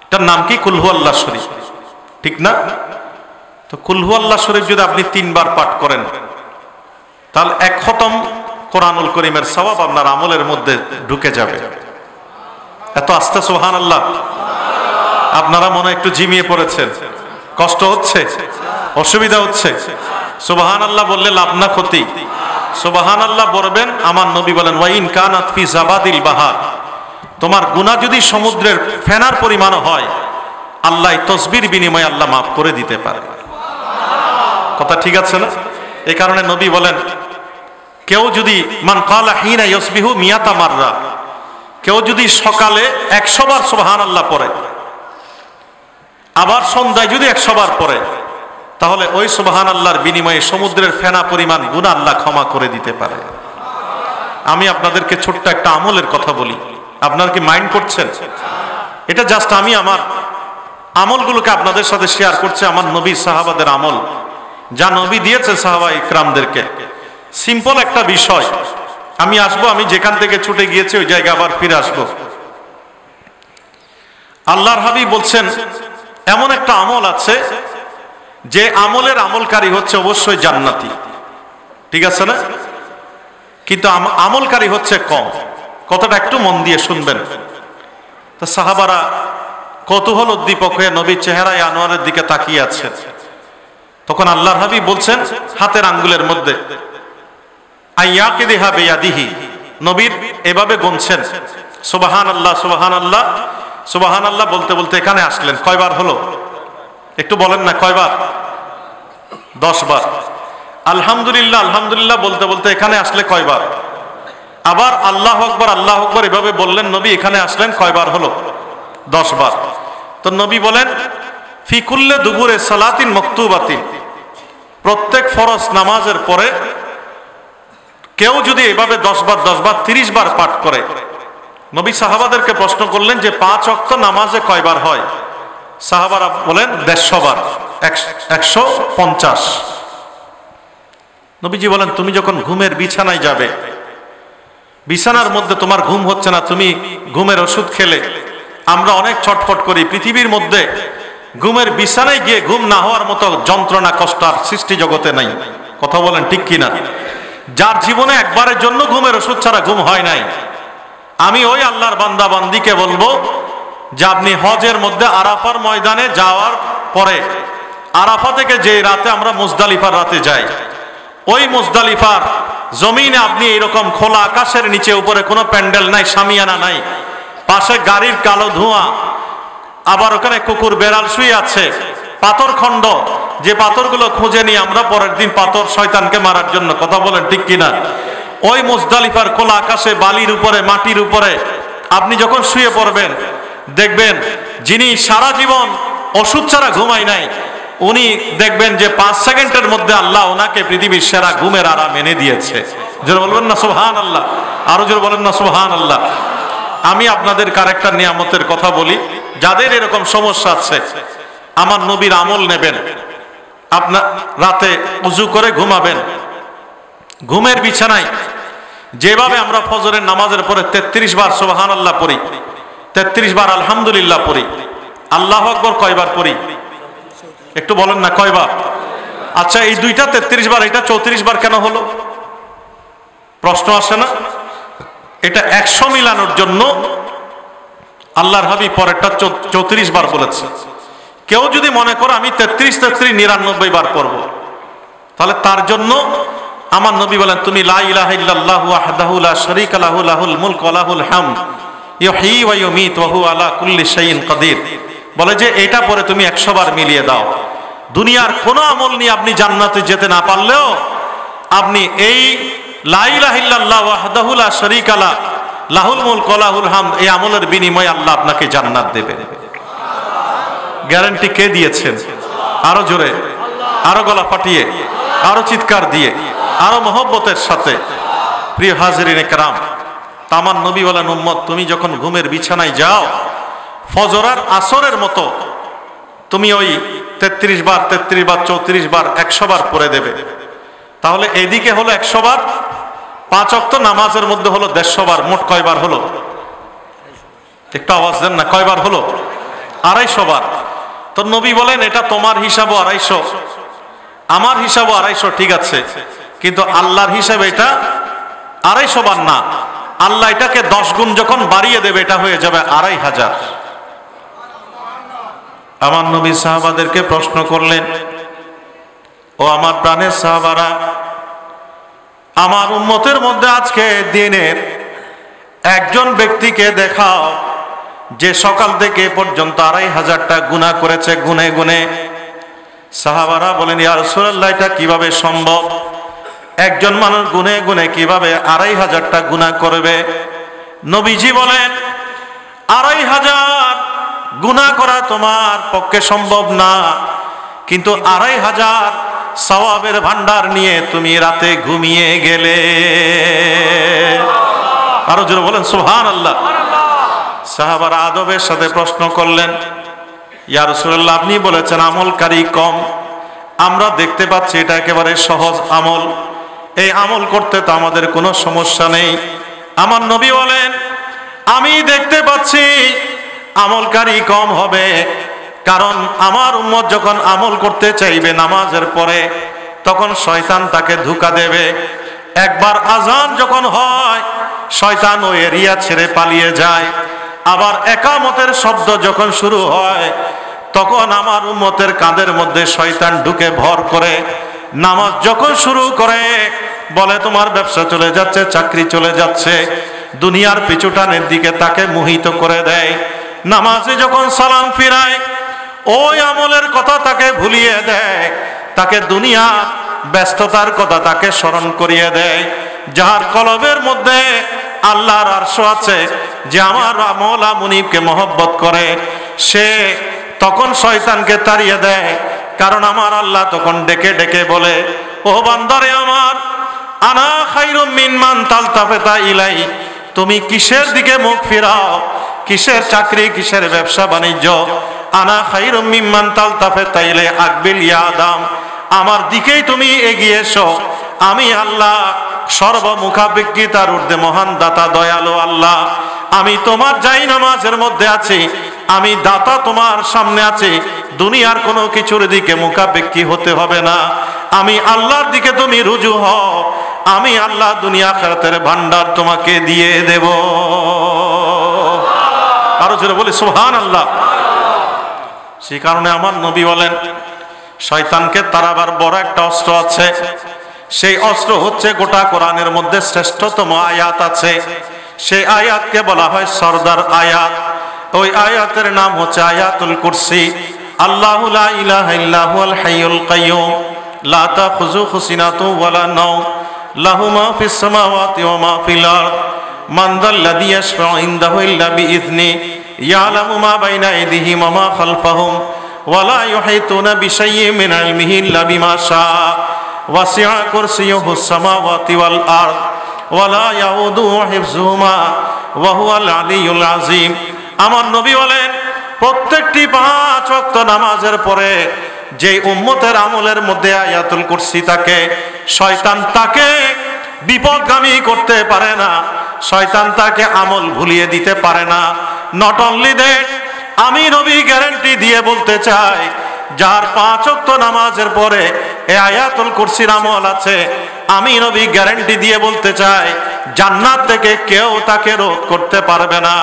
এটার নাম কি? কুল হুয়াল্লাহ শরীফ, ঠিক না? তো কুল হুয়াল্লাহ শরীফ যদি আপনি 3 বার পাঠ করেন, তাহলে 1 খতম কোরআনুল করিমের সওয়াব আপনার আমলের মধ্যে ঢুকে যাবে। এত আস্তে সুবহানাল্লাহ। আপনারা মনে একটু জিমিয়ে পড়েছেন, কষ্ট হচ্ছে, অসুবিধা হচ্ছে। সুবহানাল্লাহ বললে লাভ না ক্ষতি? সুবহানাল্লাহ বলবেন। আমার নবী বলেন, ওয়াইন কানাত ফি জাবাদিল বাহার, তোমার গুনাহ যদি সমুদ্রের ফেনার পরিমাণ হয়, আল্লাহ তসবির বিনিময়ে আল্লাহ মাফ করে দিতে পারে। কথা ঠিক আছে না? এই কারণে নবী বলেন, কেউ যদি মান ক্বালা হিনা ইয়াসবিহু মিয়াতা মাররা, কেউ যদি সকালে 100 বার সুবহানাল্লাহ পড়ে, আবার সন্ধ্যায় যদি 100 বার পড়ে, তাহলে ওই সুবহানাল্লাহর বিনিময়ে সমুদ্রের ফেনা পরিমাণ গুনাহ আল্লাহ ক্ষমা করে দিতে পারে। আমি আপনাদেরকে ছোট্ট একটা আমলের কথা বলি, আপনারা কি মাইন্ড করছেন? এটা জাস্ট আমি আমার আমলগুলোকে আপনাদের সাথে শেয়ার করছি, আমার নবী সাহাবাদের আমল, যা নবী দিয়েছে সাহাবা ইকরামদেরকে। সিম্পল একটা বিষয়, আমি আসবো, আমি যেখান থেকে ছুটে গিয়েছি ওই জায়গা আবার ফিরে আসবো। আল্লাহর হাবিব বলছেন, এমন একটা আমল আছে যে আমলের আমলকারী হচ্ছে অবশ্যই জান্নাতি, ঠিক আছে না? কিন্তু আমলকারী হচ্ছে কম। কথাটা একটু মন দিয়ে শুনবেন। তো সাহাবারা কৌতূহল উদ্দীপক হয়ে নবীর চেহারায় আনোয়ারের দিকে তাকিয়ে আছে। তখন আল্লাহর হাবিব বলছেন, হাতের আঙ্গুলের মধ্যে আইয়াকিদিহা বিয়াদিহি, নবীর এভাবে গুনছেন, সুবহানাল্লাহ সুবহানাল্লাহ সুবহানাল্লাহ বলতে বলতে এখানে আসলেন। কয়বার হলো একটু বলেন না? কয়বার? 10 বার। আলহামদুলিল্লাহ আলহামদুলিল্লাহ বলতে বলতে এখানে আসলে কয়বার? আবার আল্লাহু আকবার এভাবে বললেন, নবী এখানে আসলেন, কয়বার হলো? 10 বার। তো নবী বলেন, ফি কুল্লি দুবুরে সালাতিন মাকতুবাতিন, প্রত্যেক ফরজ নামাজের পরে কেউ যদি এভাবে 10 বার 10 বার 30 বার পাঠ করে, নবী সাহাবাদেরকে প্রশ্ন করলেন যে 5 ওয়াক্ত নামাজে কয়বার হয়? সাহাবারা বলেন 150 বার, 150। নবীজি বলেন, তুমি যখন ঘুমের বিছানায় যাবে, বিছানার মধ্যে তোমার ঘুম হচ্ছে না, তুমি ঘুমের ওষুধ খেলে, আমরা অনেক ছটফট করি, পৃথিবীর মধ্যে ঘুমের বিছানায় গিয়ে ঘুম না হওয়ার মতো যন্ত্রণা কষ্ট আর সৃষ্টি জগতে নাই। কথা বলেন ঠিক কিনা? যার জীবনে একবারের জন্য ঘুমের ওষুধ ছাড়া ঘুম হয় নাই, আমি ওই আল্লাহর বান্দা বান্দিকে বলবো যে আপনি হজের মধ্যে আরাফার ময়দানে যাওয়ার পরে, আরাফা থেকে যে রাতে আমরা মুজদালিফার রাতে যাই, ওই মুজদালিফার জমিনে আপনি এইরকম খোলা আকাশের নিচে, উপরে কোনো প্যান্ডেল নাই, শামিয়ানা নাই, পাশে গাড়ির কালো ধোঁয়া, আবার ওখানে কুকুর বেড়াল শুয়ে আছে, পাথর খণ্ড, যে পাথরগুলো খুঁজে নিয়ে আমরা পরের দিন পাথর শয়তানকে মারার জন্য। কথা বলেন ঠিক কিনা? ওই মুজদালিফার খোলা আকাশে, বালির উপরে, মাটির উপরে আপনি যখন শুয়ে পড়বেন, দেখবেন যিনি সারা জীবন ওষুধ ছাড়া ঘুমায় নাই, উনি দেখবেন যে 5 সেকেন্ডের মধ্যে আল্লাহ ওনাকে পৃথিবীর সেরা ঘুমের আরাম এনে দিয়েছে। জোরে বলবেন না সুবহানাল্লাহ? আরো জোরে বলেন না সুবহানাল্লাহ? আমি আপনাদের আরেকটা নিয়ামতের কথা বলি, যাদের এরকম সমস্যা আছে, আমার নবীর আমল নেবেন, আপনার রাতে ওযু করে ঘুমাবেন, ঘুমের বিছানায় যেভাবে আমরা ফজরের নামাজের পরে 33 বার সুবহানাল্লাহ পড়ি, 33 বার আলহামদুলিল্লাহ পড়ি, আল্লাহু আকবার কয়বার পড়ি? একটু বলেন না কয়বার? আচ্ছা, এই দুইটা 33 বার, এটা 34 বার কেন হলো? প্রশ্ন আসে না? এটা 100 মিলানোর জন্য আল্লাহর হাবিব পরেরটা 34 বার বলেছে। কেউ যদি মনে করে আমি 33 99 বার পড়ব, তাহলে তার জন্য আমার নবী বলেন, তুমি লা ইলাহা ইল্লাল্লাহু ওয়াহদাহু লা শারীকা লাহু লাহুল মুলকু ওয়া লাহুল হামদ ইউহয়ী ওয়া ইউমীতু ওয়া হুয়া আলা কুল্লি শাইইন কাদির। বলে যে এটা পরে তুমি 100 বার মিলিয়ে দাও, দুনিয়ার কোনো আমল নিয়ে আপনি জান্নাতে যেতে না পারলেও আপনি এই লা ইলাহা ইল্লাল্লাহু ওয়াহদাহু লা শারীকা লাহুল মুলকু ওয়া লাহুল হামদ এই আমলের বিনিময়ে আল্লাহ আপনাকে জান্নাত দেবে। গ্যারান্টি কে দিয়েছেন? আরো জোরে, আরো গলা ফাটিয়ে, আরো চিৎকার দিয়ে, আরো মহব্বতের সাথে। প্রিয় হাজিরিনে কেরাম, আমার নবী বলেন, উম্মত তুমি যখন ঘুমের বিছানায় যাও, ফজর আর আসরের মতো তুমি ওই 33 বার 34 বার 100 বার পড়ে দেবে। তাহলে এইদিকে হলো 100 বার, 5 ওয়াক্ত নামাজের মধ্যে হলো 150 বার, মোট কয়বার হলো? একটু আওয়াজ দেন না, কয়বার হলো? 250 বার। তো নবী বলেন এটা তোমার হিসাবও 250, আমার হিসাবও 250, ঠিক আছে, কিন্তু আল্লাহর হিসাবে এটা 250 বার না, আল্লাহ এটাকে 10 গুণ যখন বাড়িয়ে দেবে এটা হয়ে যাবে 2500। আমার নবী সাহাবাদেরকে প্রশ্ন করলেন, ও আমার প্রাণের সাহাবারা, আমার উম্মতের মধ্যে আজকে দিনের একজন ব্যক্তিকে দেখাও যে সকাল থেকে পর্যন্ত 2500টা গুনাহ করেছে গুনে গুনে। সাহাবারা বলেন, ইয়া রাসূলুল্লাহ এটা কিভাবে সম্ভব? একজন মানুষ গুনে গুনে কিভাবে 2500টা গুনাহ করবে? নবীজি বলেন, 2500 গুনাহ করা তোমার পক্ষে সম্ভব না, কিন্তু 2500 সওয়াবের ভান্ডার নিয়ে তুমি রাতে ঘুমিয়ে গেলে। আরো জোরে বলেন সুবহানাল্লাহ। সাহাবারা আদবের সাথে প্রশ্ন করলেন, ইয়া রাসূলুল্লাহ আপনি বলেছেন আমলকারী কম, আমরা দেখতে পাচ্ছি এটা একেবারে সহজ আমল, এই আমল করতে তো আমাদের কোনো সমস্যা নেই। আমার নবী বলেন, আমি দেখতে পাচ্ছি আমলকারী কম হবে, কারণ আমার উম্মত যখন আমল করতে চাইবে নামাজের পরে, তখন শয়তান তাকে ধোঁকা দেবে। একবার আজান যখন হয়, শয়তান ওই এরিয়া ছেড়ে পালিয়ে যায়। আবার একামতের শব্দ যখন শুরু হয়, তখন আমার উম্মতের কাঁধের মধ্যে শয়তান ঢুকে ভর করে। নামাজ যখন শুরু করে, বলে তোমার ব্যবসা চলে যাচ্ছে, চাকরি চলে যাচ্ছে, দুনিয়ার পিছুটানের দিকে তাকে মোহিত করে দেয়। নামাজে যখন সালাম ফিরায়, ওই আমলের কথা তাকে ভুলিয়ে দেয়, তাকে দুনিয়া ব্যস্ততার কথা তাকে স্মরণ করিয়ে দেয়। যার কলবের মধ্যে আল্লাহর আরশ আছে, যে আমার মওলা মুনিবকে মহব্বত করে, সে তখন শয়তানকে তাড়িয়ে দেয়। কারণ আমার আল্লাহ তখন ডেকে ডেকে বলে, ও বান্দারে আমার, আনা খায়রুম মিম্মান তালতাফাতা ইলাই, তুমি কিসের দিকে মুখ ফিরাও? কিসের চাকরি, কিসের ব্যবসা বাণিজ্য? আনা খায়রুম মিম্মান তালতাফাতা ইলাই আকবিল ইয়া আদম, আমার দিকেই তুমি এগিয়ে এসো। আমি আল্লাহ সর্বমুখাপেক্ষিতার ঊর্ধ্বে মহান দাতা দয়ালু আল্লাহ। আমি তোমার যাই নামাজের মধ্যে আছি, আমি দাতা তোমার সামনে আছি, দুনিয়ার কোনো কিছুর দিকে মুখাপেক্ষী হতে হবে না। আমি আল্লাহর দিকে তুমি রুজু হও, আমি আল্লাহ দুনিয়া আখিরাতের ভান্ডার তোমাকে দিয়ে দেব। আরো জোরে বলি সুবহানাল্লাহ। সেই কারণে আমার নবী বলেন, শয়তানকে তাড়াবার বড় একটা অস্ত্র আছে, সেই অস্ত্র হচ্ছে গোটা কোরআনের মধ্যে শ্রেষ্ঠতম আয়াত আছে, সেই আয়াতকে বলা হয় সরদার আয়াত। ওই আয়াতের নাম হচ্ছে আয়াতুল কুরসি। আল্লাহু লা ইলাহা ইল্লা হুয়াল হাইয়ুল কাইয়্যুম লা তাখুযুহু সিনাতুন ওয়ালা নাওম লাহু মা ফিস সামাওয়াতি ওয়া মা ফিল আরদ মান যাল্লাযী ইয়াশফা'ু ইনদাহু ইল্লা বিইযনি ইয়ালামু মা বাইনা আইদিহিম ওয়া মা খালফাহুম ওয়া লা ইউহিতুনা বিশাইইন মিন ইলমিহি ইল্লা বিমা শাআ ওয়াসি'a কুরসিয়্যুহুস সামাওয়াতি ওয়াল আরদ ওয়া লা ইয়াউদুহু হিফযুহুমা ওয়া হুয়াল আলিয়্যুল আযীম। আমার নবী বলেন, প্রত্যেকটি 5 ওয়াক্ত নামাজের পরে যে উম্মতের আমলের মধ্যে আয়াতুল কুরসি থাকে, শয়তান তাকে বিপদগামী করতে পারে না, শয়তান তাকে আমল ভুলিয়ে দিতে পারে না। নট অনলি দ্যাট, আমি নবী গ্যারান্টি দিয়ে বলতে চাই, যার 5 ওয়াক্ত নামাজের পরে এই আয়াতুল কুরসির আমল আছে, আমি নবী গ্যারান্টি দিয়ে বলতে চাই, জান্নাত থেকে কেউ তাকে রোধ করতে পারবে না।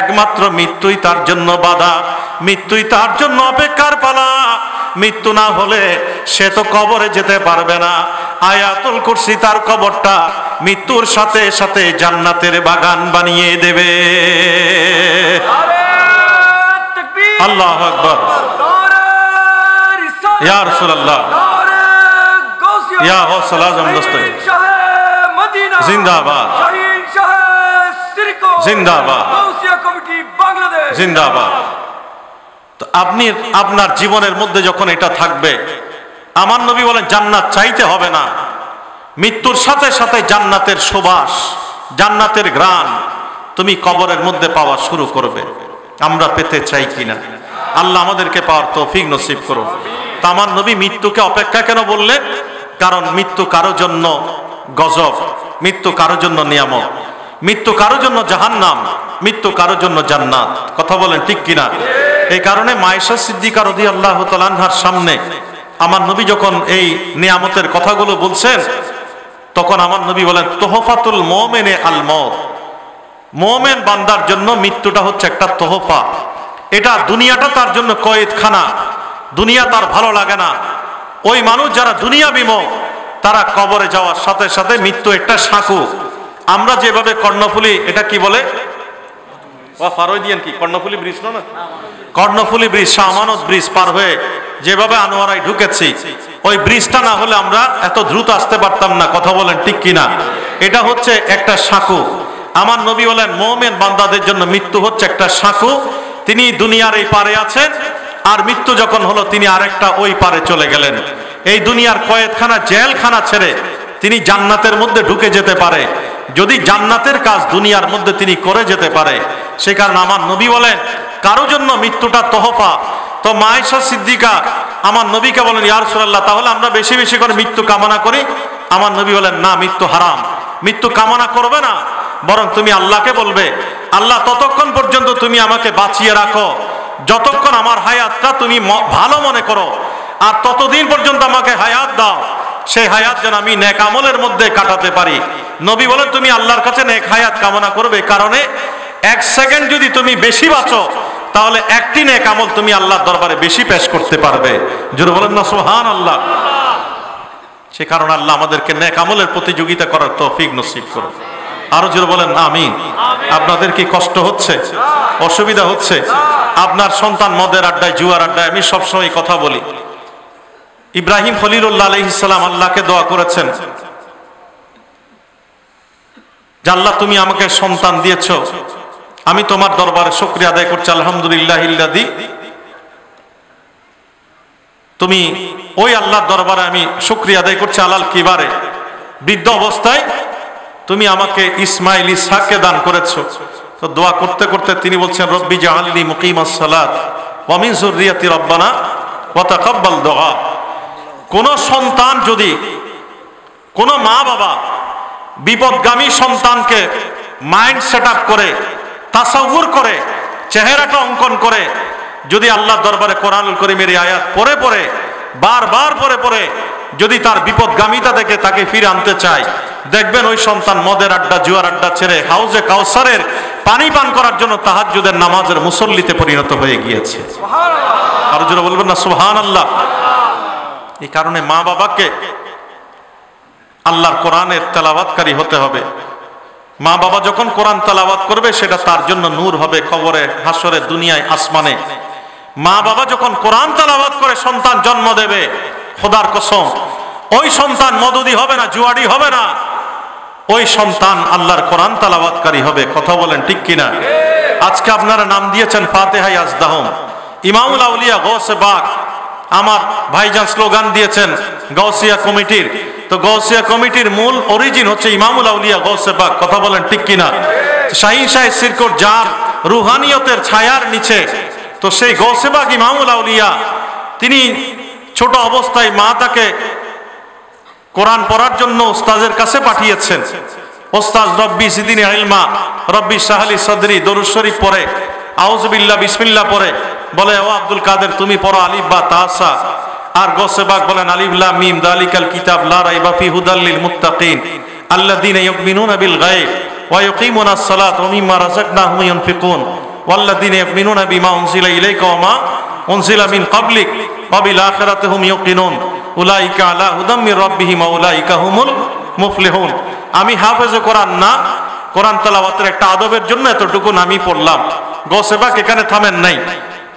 একমাত্র মৃত্যুই তার জন্য বাধা, মৃত্যুই তার জন্য অপেক্ষার পালা। মৃত্যু না হলে সে তো কবরে যেতে পারবে না। আয়াতুল কুরসি তার কবরটা মৃত্যুর সাথে সাথে জান্নাতের বাগান বানিয়ে দেবে। আল্লাহু আকবার। ইয়া রাসূলুল্লাহ, ইয়া গাউসুল আজম দস্তগীর জিন্দাবাদ, জিন্দাবাদ, জিন্দাবাদ। তো আপনি আপনার জীবনের মধ্যে যখন এটা থাকবে, আমার নবী বলেন জান্নাত চাইতে হবে না, মৃত্যুর সাথে সাথে জান্নাতের সুবাস, জান্নাতের ঘ্রাণ তুমি কবরের মধ্যে পাওয়া শুরু করবে। আমরা পেতে চাই কিনা? আল্লাহ আমাদেরকে পাওয়ার তৌফিক নসিব করুন। তা আমার নবী মৃত্যুকে অপেক্ষা কেন বললেন? কারণ মৃত্যু কারো জন্য গজব, মৃত্যু কারো জন্য নিয়ামত, মৃত্যু কারো জন্য জাহান্নাম, মৃত্যু কারো জন্য জান্নাত। কথা বলেন ঠিক কিনা? এই কারণে মায়েশা সিদ্দিকা রাদিয়াল্লাহু তাআলা আনহার সামনে আমার নবী যখন এই নিয়ামতের কথাগুলো বলছেন, তখন আমার নবী বলেন তোহফাতুল মুমিনে আল মউত, মুমিন বান্দার জন্য মৃত্যুটা হচ্ছে একটা তোহফা। এটা দুনিয়াটা তার জন্য কয়েদখানা, দুনিয়া তার ভালো লাগে না। ওই মানুষ যারা দুনিয়া বিমুখ, তারা কবরে যাওয়ার সাথে সাথে মৃত্যু একটা সাঁকু। আমরা যেভাবে কর্ণফুলী, এটা কি বলে কি কর্ণফুলী ব্রিজ, না কর্ণফুলী ব্রিজ, শাহ আমানত ব্রিজ পার হয়ে যেভাবে আনোয়ারায় ঢুকেছি, ওই ব্রিজটা না হলে আমরা এত দ্রুত আসতে পারতাম না। কথা বলেন ঠিক কিনা? এটা হচ্ছে একটা সাঁকু। আমার নবী বলেন মুমিন বান্দাদের জন্য মৃত্যু হচ্ছে একটা সাঁকু। তিনি দুনিয়ার এই পারে আছেন, আর মৃত্যু যখন হলো তিনি আরেকটা ওই পারে চলে গেলেন। এই দুনিয়ার কয়েদখানা, জেলখানা ছেড়ে তিনি জান্নাতের মধ্যে ঢুকে যেতে পারে, যদি জান্নাতের কাজ দুনিয়ার মধ্যে তিনি করে যেতে পারে। সে কারণে আমার নবী বলেন কারো জন্য মৃত্যুটা তোহফা। তো মায়েশা সিদ্দিকা আমার নবীকে বলেন ইয়া রাসূলুল্লাহ, তাহলে আমরা বেশি বেশি করে মৃত্যু কামনা করি? আমার নবী বলেন না, মৃত্যু হারাম, মৃত্যু কামনা করবে না, বরং তুমি আল্লাহকে বলবে আল্লাহ ততক্ষণ পর্যন্ত তুমি আমাকে বাঁচিয়ে রাখো যতক্ষণ আমার হায়াতটা তুমি ভালো মনে করো, আর ততদিন পর্যন্ত আমাকে হায়াত দাও, সেই হায়াত যেন আমি নেক আমলের মধ্যে কাটাতে পারি। নবী বলেন তুমি আল্লাহর কাছে নেক হায়াত কামনা করবে, কারণে এক সেকেন্ড যদি তুমি বেশি বাঁচো, তাহলে একটি নেক আমল তুমি আল্লাহর দরবারে বেশি পেশ করতে পারবে। জোরে বলেন না সুবহানাল্লাহ। সে কারণে আল্লাহ আমাদেরকে নেক আমলের প্রতিযোগিতা করার তৌফিক নসিব করুন। আরো জোরে বলেন আমিন। আপনাদের কি কষ্ট হচ্ছে, অসুবিধা হচ্ছে? আপনার সন্তান মদের আড্ডায়, জুয়ার আড্ডায়, আমি সবসময় কথা বলি, ইব্রাহিম খলিলুল্লাহ আলাইহিস সালাম আল্লাহকে দোয়া করেছেন যে আল্লাহ তুমি আমাকে সন্তান দিয়েছো, আমি তোমার দরবারে শুকরিয়া আদায় করছি, আলহামদুলিল্লাহিল্লাযী, তুমি ওই আল্লাহর দরবারে আমি শুকরিয়া আদায় করছি আলাল কিবারে, বৃদ্ধ অবস্থায় তুমি আমাকে ইসমাইল ইসহাককে দান করেছো। তো দোয়া করতে করতে তিনি বলছেন রব্বি জাআলনি মুকিমাস সালাত ওয়া মিন যুররিয়াতি রব্বানা ওয়া তাকাব্বাল দুআ। কোন সন্তান যদি, কোন মা বাবা বিপদগামী সন্তানকে মাইন্ড সেট আপ করে, তাসাউর করে, চেহারাটা অঙ্কন করে যদি আল্লাহ দরবারে কোরআনুল কারীমের আয়াত পড়ে পড়ে, বারবার পড়ে পড়ে যদি তার বিপদগামিতা থেকে তাকে ফিরে আনতে চায়, দেখবেন ওই সন্তান মদের আড্ডা, জুয়ার আড্ডা ছেড়ে হাউজে কাউসারের পানি পান করার জন্য তাহাজ্জুদের নামাজের মুসল্লিতে পরিণত হয়ে গিয়েছে। সুবহানাল্লাহ। আরো জোরে বলবেন না সুবহানাল্লাহ। এই কারণে মা বাবাকে আল্লাহর কোরআনের তেলাওয়াতকারী হতে হবে। মা বাবা যখন কোরআন তেলাওয়াত করবে সেটা তার জন্য নূর হবে, কবরে, হাসরে, দুনিয়ায়, আসমানে। মা বাবা যখন কোরআন তেলাওয়াত করে সন্তান জন্ম দেবে, খোদার কসম ওই সন্তান মদুদি হবে না, জুয়াড়ি হবে না, ওই সন্তান আল্লাহর কোরআন তেলাওয়াতকারী হবে। কথা বলেন ঠিক কিনা? আজকে আপনারা নাম দিয়েছেন ফাতিহা ইয়াজদাহুম, ইমামুল আউলিয়া গৌসে বাগ, আমার ভাইজান স্লোগান দিয়েছেন গাউসিয়া কমিটির। তো গাউসিয়া কমিটির মূল অরিজিন হচ্ছে ইমামুল আউলিয়া গৌসে বাগ। কথা বলেন ঠিক কিনা? শাহীন শাহের সিরকোট যার রুহানিয়তের ছায়ার নিচে, তো সেই গৌসে বাগ ইমামুল আউলিয়া, তিনি ছোট অবস্থায় মা তাকে কোরআন পড়ার জন্য ওস্তাদের কাছে পাঠিয়েছেন। ওস্তাদ রব্বি জিদিনি ইলমা, রব্বি শাহলি সদরি দরুদ শরীফ পড়ে, আউযু বিল্লাহ বিসমিল্লাহ পড়ে বলে ও আব্দুল কাদের তুমি পড়ো আলিফ বা তাসা, আর গৌসে বাগ বলেন আলিফ লাম মিম যালিকাল কিতাব লা রাইবা ফি হুদাল লিল মুত্তাকিন আল্লাযীনা ইউমিনুনা বিল গায়ব ওয়া ইউকিমুনাস সালাত ওয়া মিম্মা রাযাকনাহুম ইউনফিকুন ওয়াল্লাযীনা ইউমিনুনা বিমা উনজিলা ইলাইকা ওয়া মা উনজিলা মিন ক্বাবলিক ওয়া বিল আখিরাতি হুম ইউকিনুন উলাইকা আলা হুদাম মির রাব্বিহিম ওয়া উলাইকা হুমুল মুফলিহুন। আমি হাফেজে কোরআন না, কোরআন তেলাওয়াতের একটা আদবের জন্য এতটুকু আমি পড়লাম। গৌসে পাক এখানে থামেন নাই।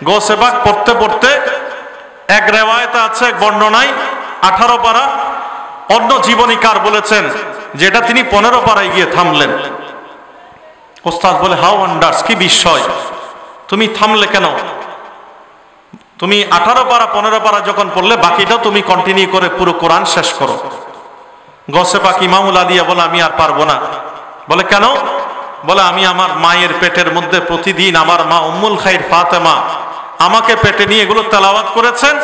গৌসে পাক পড়তে পড়তে এক রেওয়ায়েতে আছে, এক বর্ণনায় 18 পারা, অন্য জীবনীকার বলেছেন যেটা তিনি 15 পারায় গিয়ে থামলেন। ওস্তাদ বলে, হাউ ওয়ান্ডার্স, কি বিস্ময়, তুমি থামলে কেন? তুমি 18 পারা 15 পারা যখন পড়লে বাকিটাও তুমি কন্টিনিউ করে পুরো কোরআন শেষ করো। গৌসে পাক ইমামুল আলিয়া বলে, আমি আর পারবো না। বলে কেন? বলে, আমি আমার মায়ের পেটের মধ্যে প্রতিদিন আমার মা উম্মুল খাইর ফাতেমা আমাকে পেটে নিয়ে এগুলো তেলাওয়াত করেছেন,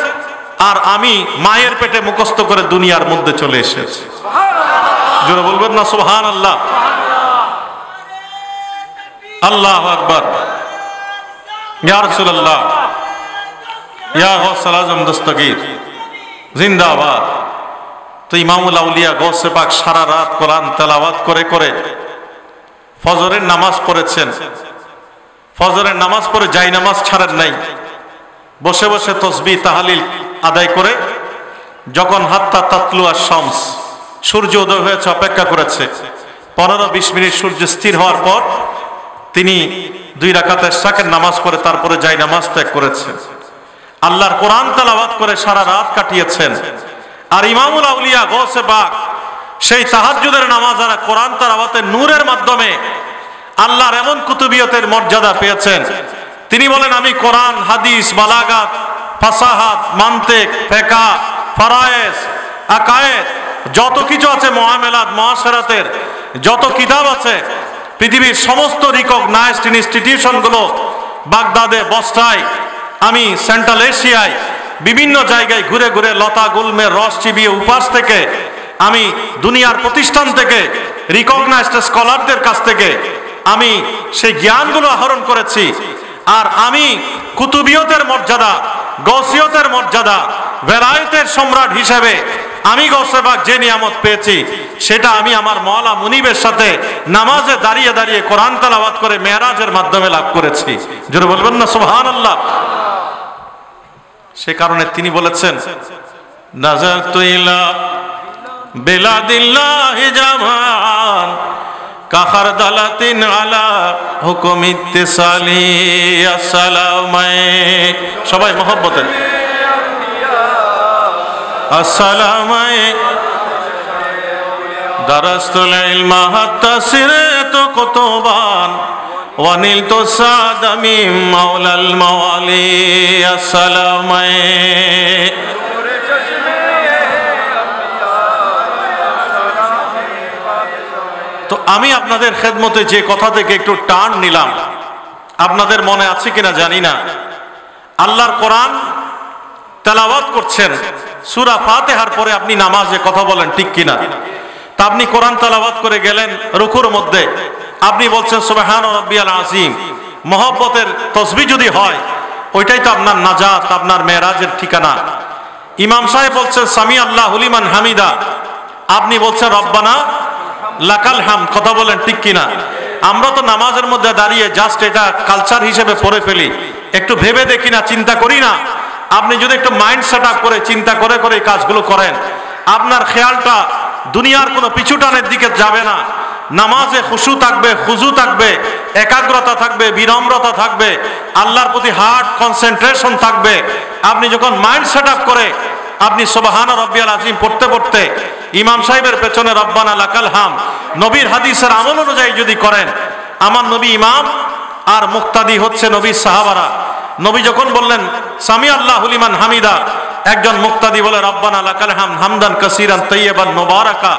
আর আমি মায়ের পেটে মুখস্থ করে দুনিয়ার মধ্যে চলে এসেছি। জোরে বলবেন না সুবহানাল্লাহ? আল্লাহু আকবার। ইয়া রাসূলুল্লাহ, ইয়া গাউসুল আজম দস্তগীর জিন্দাবাদ। তো ইমামুল আউলিয়া গৌসে পাক সারা রাত কোরআন তেলাওয়াত করে করে ফজরের নামাজ পড়েছেন। ফজরের নামাজ পড়ে যাই নামাজ ছাড়েন নাই, বসে বসে তসবিহ তাহলিল আদায় করে যখন হাত্তা তাতলু আশ-শামস, সূর্য উদয় হয়েছে, অপেক্ষা করেছে 15-20 মিনিট সূর্য স্থির হওয়ার পর তিনি 2 রাকাত ইশরাকের নামাজ পড়ে তারপরে যাই নামাজ ত্যাগ করেছেন। আল্লাহর কোরআন তেলাওয়াত করে সারা রাত কাটিয়েছেন। আর ইমামুল আউলিয়া গৌসে পাক সেই তাহাজ্জুদের নামাজ আর কোরআন তেলাওয়াতের নূরের মাধ্যমে আল্লাহর এমন কুতুবিয়তের মর্যাদা পেয়েছেন। তিনি বলেন, আমি কোরআন, হাদিস, বালাগাত, ফাসাহাত, মান্তিক, ফিকহ, ফারায়েজ, আকায়েদ, যত কিছু আছে, মুআমালাত, মুআশারাতের যত কিতাব আছে, পৃথিবীর সমস্ত রিকগনাইজড ইনস্টিটিউশনগুলো, বাগদাদে, বসরায়, আমি সেন্ট্রাল এশিয়ায় বিভিন্ন জায়গায় ঘুরে ঘুরে লতা গুলমের রস চিবিয়ে উপাস থেকে, আমি দুনিয়ার প্রতিষ্ঠান থেকে, রিকগনাইজড স্কলারদের কাছ থেকে আমি সেই জ্ঞানগুলো আহরণ করেছি। আর আমি কুতুবিয়তের মর্যাদা, গৌসিয়তের মর্যাদা, ভেলায়েতের সম্রাট হিসেবে আমি গৌসে পাক যে নিয়ামত পেয়েছি, সেটা আমি আমার মওলা মুনিবের সাথে নামাজে দাঁড়িয়ে দাঁড়িয়ে কোরআন তেলাওয়াত করে মেরাজের মাধ্যমে লাভ করেছি। জোরে বলবেন না সুবহানাল্লাহ? সে কারণে তিনি বলেছেন, নাজারতু ইলা বিলাদিল্লাহি জামান কাহার দালাতিন আলা হুকুম ইত্তিসালি। আসসালামু সবাই মহব্বতের আসসালামু দারাস্তুল ইলমা হাত্তা সিরতু কুতুবান ওয়ানিলতু সাদামি মাওলাল মাওয়ালি। আসসালামু তো আমি আপনাদের খেদমতে যে কথা থেকে একটু টান নিলাম, আপনাদের মনে আছে কিনা জানি না। আল্লাহর কোরআন তেলাওয়াত করছেন, সূরা ফাতিহার পরে আপনি নামাজে কথা বলেন, ঠিক কিনা? তা আপনি কোরআন তেলাওয়াত করে গেলেন রুকুর মধ্যে, আপনি বলছেন সুবহান রাব্বিয়াল আযীম। মহব্বতের তাসবিহ যদি হয়, ওইটাই তো আপনার নাজাত, আপনার মেরাজের ঠিকানা। ইমাম সাহেব বলছেন সামি আল্লাহু লিমান হামিদা, আপনি বলছেন রব্বানা লাকাল হামদ। কথা বলেন, ঠিক কিনা? আমরা তো নামাজের মধ্যে দাঁড়িয়ে জাস্ট এটা কালচার হিসেবে পড়ে ফেলি, একটু ভেবে দেখি না, চিন্তা করি না। আপনি যদি একটু মাইন্ড সেট আপ করে চিন্তা করে করে এই কাজগুলো করেন, আপনার খেয়ালটা দুনিয়ার কোনো পিছুটানের দিকে যাবে না। নামাজে খুশু থাকবে, খুজু থাকবে, একাগ্রতা থাকবে, বিনম্রতা থাকবে, আল্লাহর প্রতি হার্ট কনসেন্ট্রেশন থাকবে। আপনি যখন মাইন্ড সেট আপ করে আপনি সুবহান রাব্বিয়াল আযীম পড়তে পড়তে ইমাম সাহেবের পেছনে রব্বানা লাকাল হামদ নবীর হাদিসের আমল অনুযায়ী যদি করেন, আমার নবী ইমাম আর মুক্তাদি হচ্ছে নবীর সাহাবারা। নবী যখন বললেন সামি আল্লাহু লিমান হামিদা, একজন মুক্তাদি বলে রব্বানা লাকাল হামদ হামদান কাসীরান তাইয়্যিবান মুবারাকা।